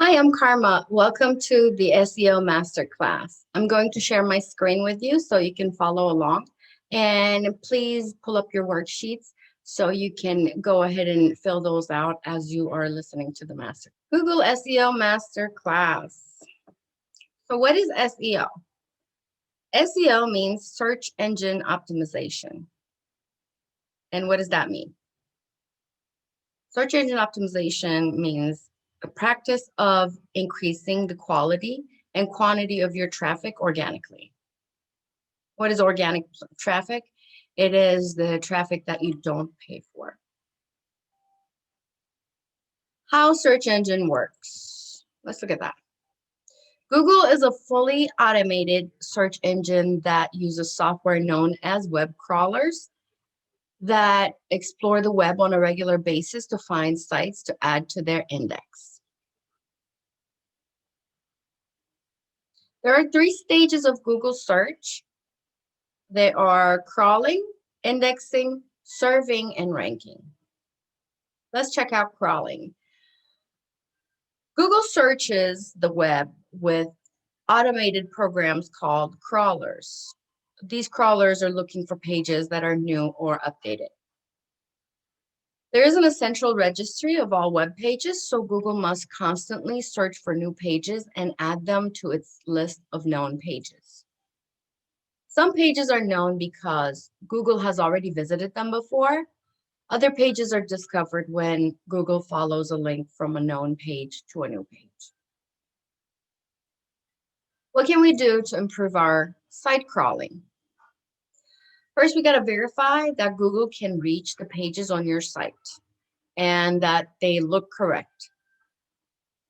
Hi, I'm Karma. Welcome to the SEO Masterclass. I'm going to share my screen with you so you can follow along. And please pull up your worksheets so you can go ahead and fill those out as you are listening to the master. Google SEO Masterclass. So what is SEO? SEO means search engine optimization. And what does that mean? Search engine optimization means the practice of increasing the quality and quantity of your traffic organically. What is organic traffic? It is the traffic that you don't pay for. How search engine works. Let's look at that. Google is a fully automated search engine that uses software known as web crawlers that explore the web on a regular basis to find sites to add to their index. There are 3 stages of Google search. They are crawling, indexing, serving, and ranking. Let's check out crawling. Google searches the web with automated programs called crawlers. These crawlers are looking for pages that are new or updated. There isn't a central registry of all web pages, so Google must constantly search for new pages and add them to its list of known pages. Some pages are known because Google has already visited them before. Other pages are discovered when Google follows a link from a known page to a new page. What can we do to improve our site crawling? First, we got to verify that Google can reach the pages on your site and that they look correct.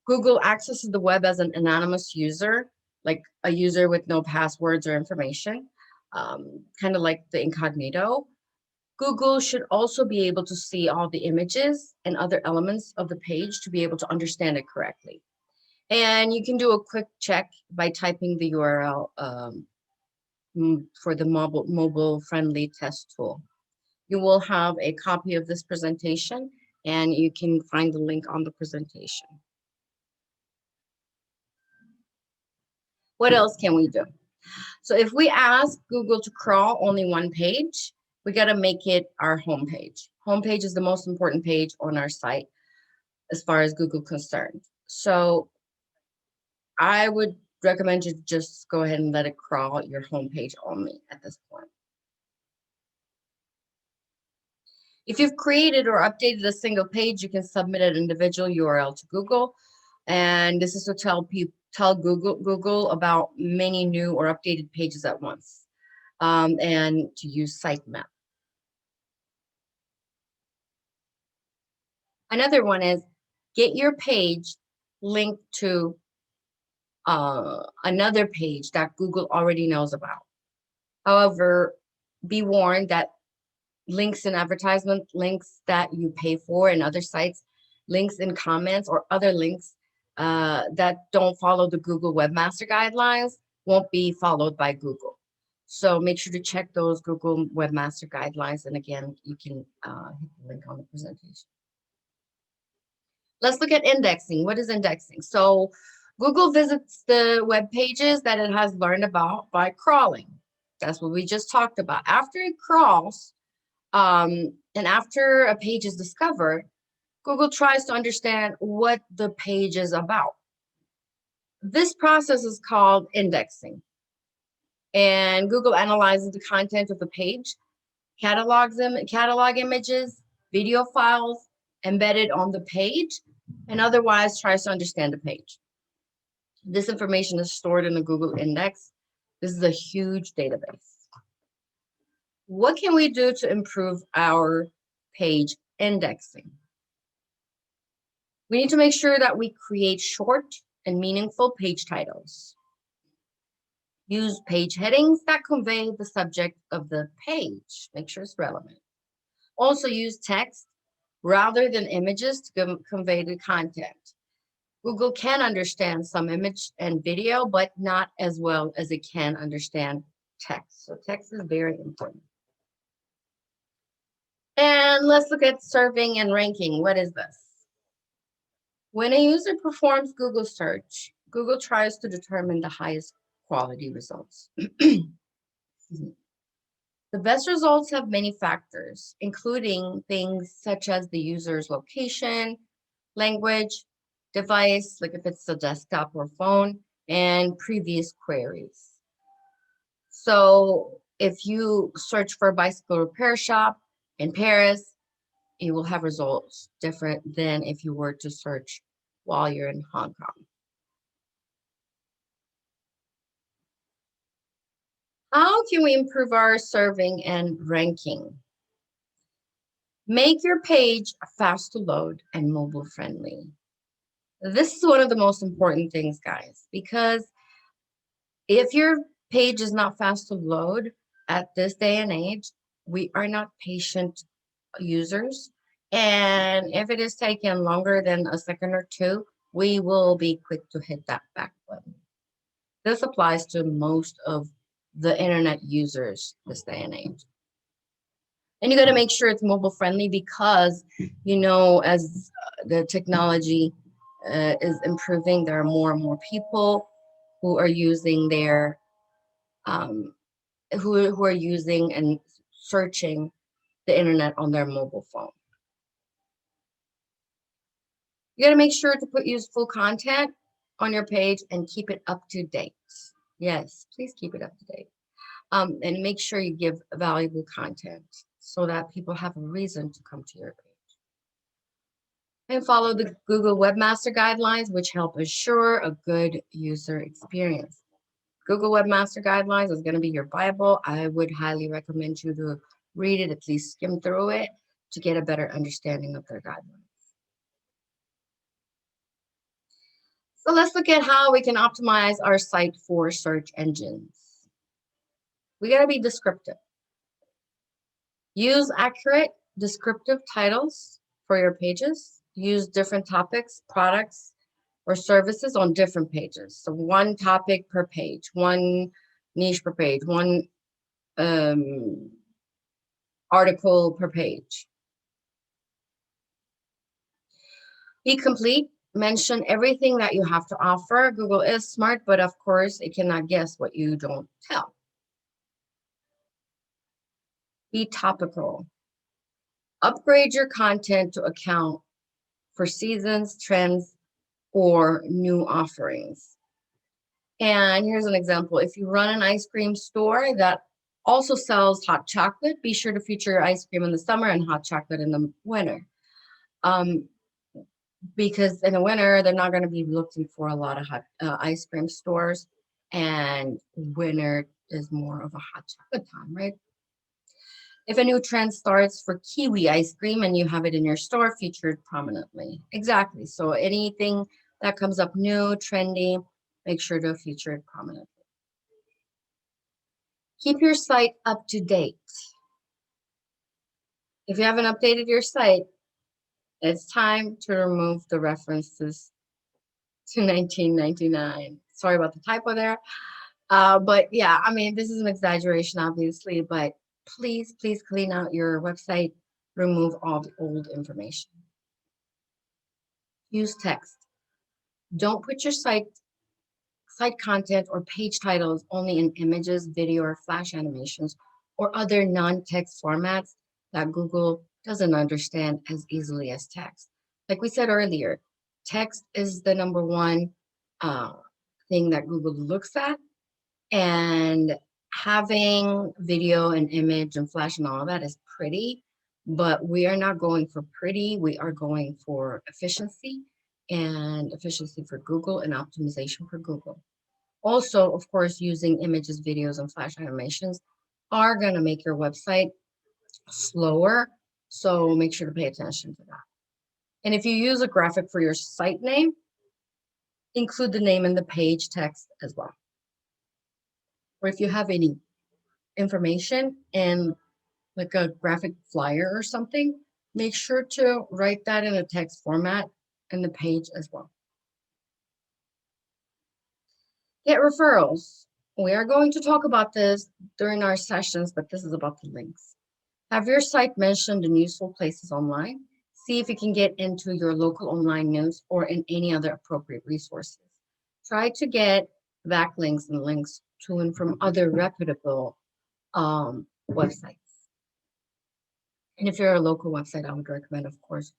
Google accesses the web as an anonymous user, like a user with no passwords or information, kind of like the incognito. Google should also be able to see all the images and other elements of the page to be able to understand it correctly. And you can do a quick check by typing the URL for the mobile-friendly test tool. You will have a copy of this presentation, and you can find the link on the presentation. What else can we do? So if we ask Google to crawl only one page, we got to make it our homepage. Homepage is the most important page on our site as far as Google concerned. So I would recommend you just go ahead and let it crawl your homepage only at this point. If you've created or updated a single page, you can submit an individual URL to Google. And this is to tell Google about many new or updated pages at once, and to use sitemap. Another one is get your page linked to another page that Google already knows about. However, be warned that links in advertisement, links that you pay for in other sites, links in comments, or other links that don't follow the Google Webmaster Guidelines won't be followed by Google. So make sure to check those Google Webmaster Guidelines. And again, you can hit the link on the presentation. Let's look at indexing. What is indexing? So Google visits the web pages that it has learned about by crawling. That's what we just talked about. After it crawls, and after a page is discovered, Google tries to understand what the page is about. This process is called indexing. And Google analyzes the content of the page, catalogs them, catalog images, video files embedded on the page, and otherwise tries to understand the page. This information is stored in the Google Index. This is a huge database. What can we do to improve our page indexing? We need to make sure that we create short and meaningful page titles. Use page headings that convey the subject of the page. Make sure it's relevant. Also use text rather than images to convey the content. Google can understand some image and video, but not as well as it can understand text. So text is very important. And let's look at serving and ranking. What is this? When a user performs Google search, Google tries to determine the highest quality results. Excuse me. The best results have many factors, including things such as the user's location, language, device, like if it's a desktop or phone, and previous queries. So if you search for a bicycle repair shop in Paris, you will have results different than if you were to search while you're in Hong Kong. How can we improve our serving and ranking? Make your page fast to load and mobile friendly. This is one of the most important things, guys, because if your page is not fast to load at this day and age, we are not patient users. And if it is taking longer than a second or two, we will be quick to hit that back button. This applies to most of the internet users this day and age. And you got to make sure it's mobile friendly because, as the technology is improving, there are more and more people who are using their um, who are using and searching the internet on their mobile phone. You got to make sure to put useful content on your page and keep it up to date. Yes, please keep it up to date. And make sure you give valuable content so that people have a reason to come to your page. And follow the Google Webmaster Guidelines, which help assure a good user experience. Google Webmaster Guidelines is going to be your Bible. I would highly recommend you to read it, at least skim through it to get a better understanding of their guidelines. So let's look at how we can optimize our site for search engines. We got to be descriptive. Use accurate descriptive titles for your pages. Use different topics, products, or services on different pages. So one topic per page, one niche per page, one article per page. Be complete. Mention everything that you have to offer. Google is smart, but of course, it cannot guess what you don't tell. Be topical. Upgrade your content to account for seasons, trends, or new offerings. And here's an example. If you run an ice cream store that also sells hot chocolate, be sure to feature your ice cream in the summer and hot chocolate in the winter. Because in the winter, they're not going to be looking for a lot of hot ice cream stores. And winter is more of a hot chocolate time, right? If a new trend starts for kiwi ice cream and you have it in your store, feature it prominently. Exactly. So anything that comes up new, trendy, make sure to feature it prominently. Keep your site up to date. If you haven't updated your site, it's time to remove the references to 1999. Sorry about the typo there. But yeah, I mean, this is an exaggeration, obviously, but please clean out your website, remove all the old information. Use text. Don't put your site content or page titles only in images, video, or flash animations, or other non-text formats that Google doesn't understand as easily as text. Like we said earlier, text is the number one thing that Google looks at, and having video and image and flash and all of that is pretty, but we are not going for pretty. We are going for efficiency for Google and optimization for Google. Also, of course, using images, videos, and flash animations are going to make your website slower. So make sure to pay attention to that. And if you use a graphic for your site name, include the name in the page text as well. Or if you have any information in like a graphic flyer or something, make sure to write that in a text format in the page as well. Get referrals. We are going to talk about this during our sessions, but this is about the links. Have your site mentioned in useful places online, See if you can get into your local online news or in any other appropriate resources. Try to get backlinks and links to and from other reputable websites. And if you're a local website, I would recommend, of course,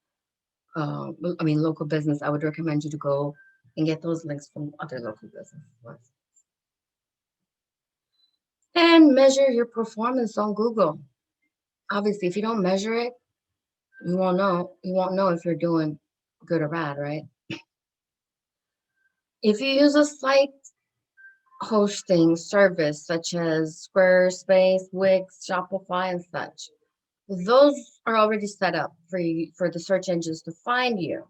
local business, I would recommend you to go and get those links from other local businesses. And measure your performance on Google. Obviously, if you don't measure it, you won't know. You won't know if you're doing good or bad, right? If you use a site hosting service such as Squarespace, Wix, Shopify, and such, those are already set up for you, for the search engines to find you.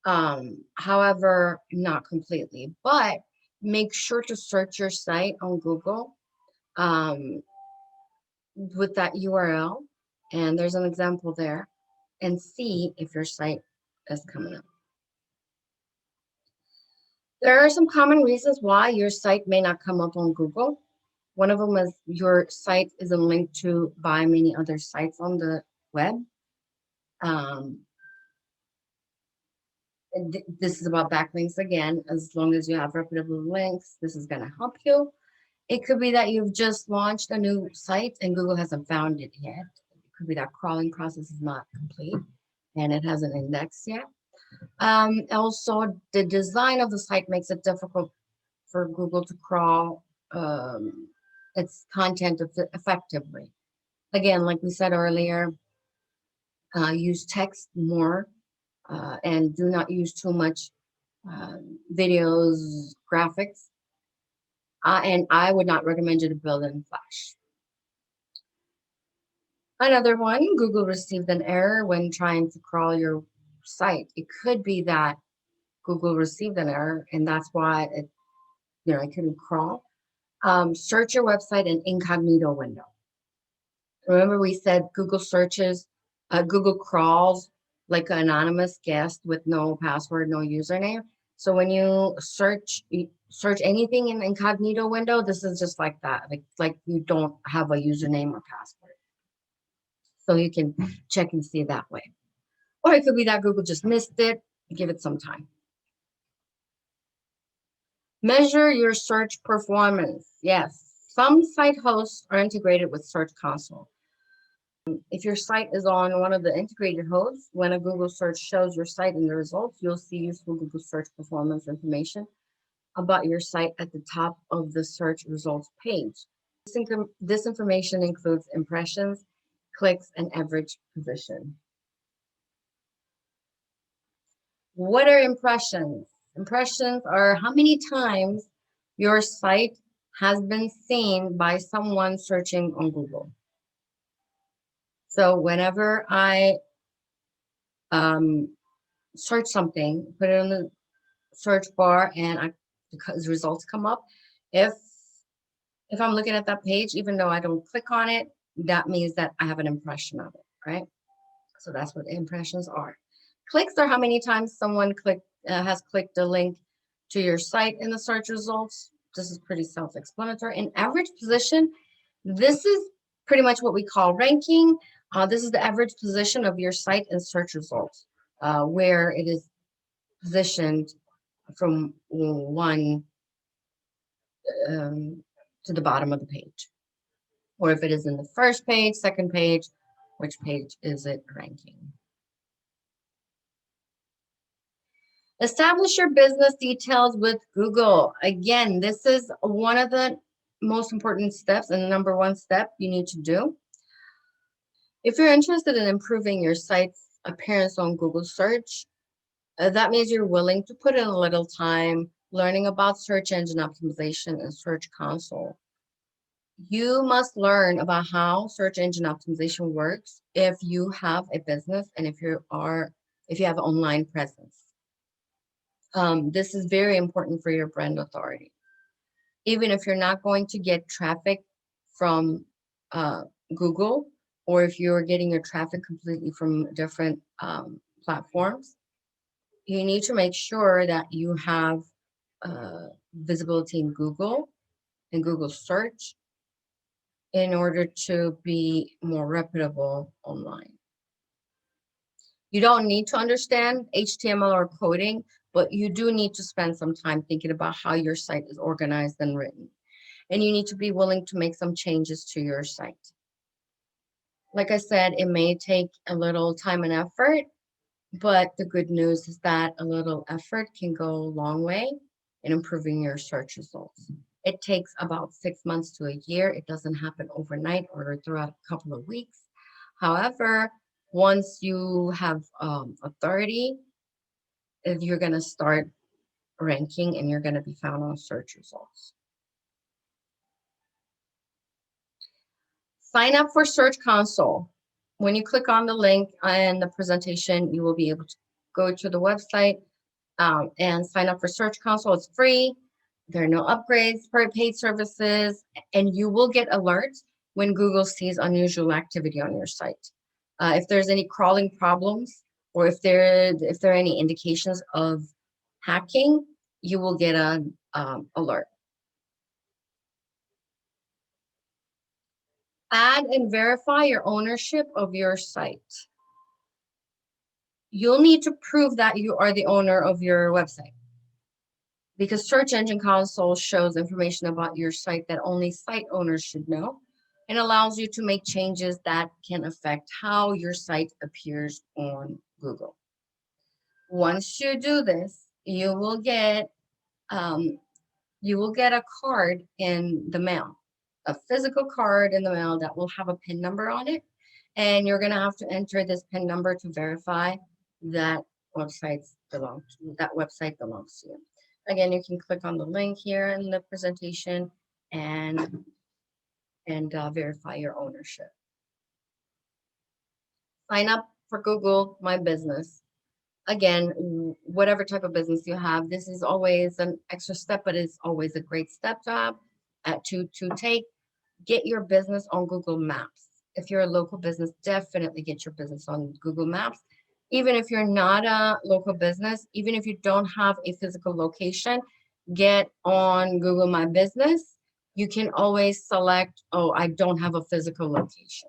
However, not completely, but make sure to search your site on Google with that URL. And there's an example there, and see if your site is coming up. There are some common reasons why your site may not come up on Google. One of them is your site isn't linked to by many other sites on the web. This is about backlinks again. As long as you have reputable links, this is going to help you. It could be that you've just launched a new site and Google hasn't found it yet. It could be that crawling process is not complete and it hasn't indexed yet. Also, the design of the site makes it difficult for Google to crawl its content effectively. Again, like we said earlier, use text more and do not use too much videos, graphics. And I would not recommend you to build in Flash. Another one, Google received an error when trying to crawl your site. It could be that Google received an error and that's why it couldn't crawl. Search your website in incognito window. Remember we said Google crawls like an anonymous guest with no password, no username. So when you search anything in incognito window, this is just like that. Like you don't have a username or password. So you can check and see that way. Or it could be that Google just missed it. Give it some time. Measure your search performance. Yes, some site hosts are integrated with Search Console. If your site is on one of the integrated hosts, when a Google search shows your site in the results, you'll see useful Google search performance information about your site at the top of the search results page. This information includes impressions, clicks, and average position. What are impressions? Impressions are how many times your site has been seen by someone searching on Google. So whenever I search something, put it in the search bar, and because results come up, if I'm looking at that page, even though I don't click on it, that means that I have an impression of it, right? So that's what impressions are. Clicks are how many times someone has clicked a link to your site in the search results. This is pretty self-explanatory. And average position, this is pretty much what we call ranking. This is the average position of your site in search results, where it is positioned from one to the bottom of the page. Or if it is in the first page, second page, which page is it ranking? Establish your business details with Google. Again, this is one of the most important steps and the number one step you need to do. If you're interested in improving your site's appearance on Google search, that means you're willing to put in a little time learning about search engine optimization and Search Console. You must learn about how search engine optimization works if you have a business and if you have an online presence. This is very important for your brand authority. Even if you're not going to get traffic from Google, or if you're getting your traffic completely from different platforms, you need to make sure that you have visibility in Google and Google search in order to be more reputable online. You don't need to understand HTML or coding, but you do need to spend some time thinking about how your site is organized and written. And you need to be willing to make some changes to your site. Like I said, it may take a little time and effort, but the good news is that a little effort can go a long way in improving your search results. It takes about 6 months to a year. It doesn't happen overnight or throughout a couple of weeks. However, once you have authority, you're going to start ranking and you're going to be found on search results. Sign up for Search Console. When you click on the link in the presentation, you will be able to go to the website and sign up for Search Console. It's free. There are no upgrades for paid services, and you will get alerts when Google sees unusual activity on your site. If there's any crawling problems, or if there are any indications of hacking, you will get an alert. Add and verify your ownership of your site. You'll need to prove that you are the owner of your website, because Search Engine Console shows information about your site that only site owners should know, and allows you to make changes that can affect how your site appears on Google. Once you do this, you will get a card in the mail, a physical card in the mail that will have a PIN number on it, and you're going to have to enter this PIN number to verify that website belongs to you. Again, you can click on the link here in the presentation and verify your ownership. Sign up for Google My Business. Again, whatever type of business you have, this is always an extra step, but it's always a great step to have to take. Get your business on Google Maps. If you're a local business, definitely get your business on Google Maps. Even if you're not a local business, even if you don't have a physical location, get on Google My Business. You can always select, oh, I don't have a physical location.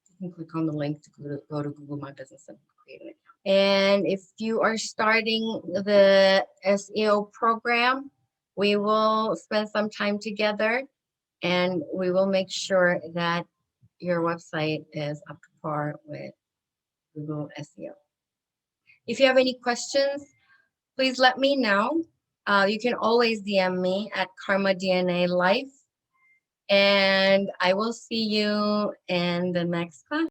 You can click on the link to go to Google My Business and create an account. And if you are starting the SEO program, we will spend some time together and we will make sure that your website is up to par with Google SEO. If you have any questions, please let me know. You can always DM me at Karma DNA Life, and I will see you in the next class.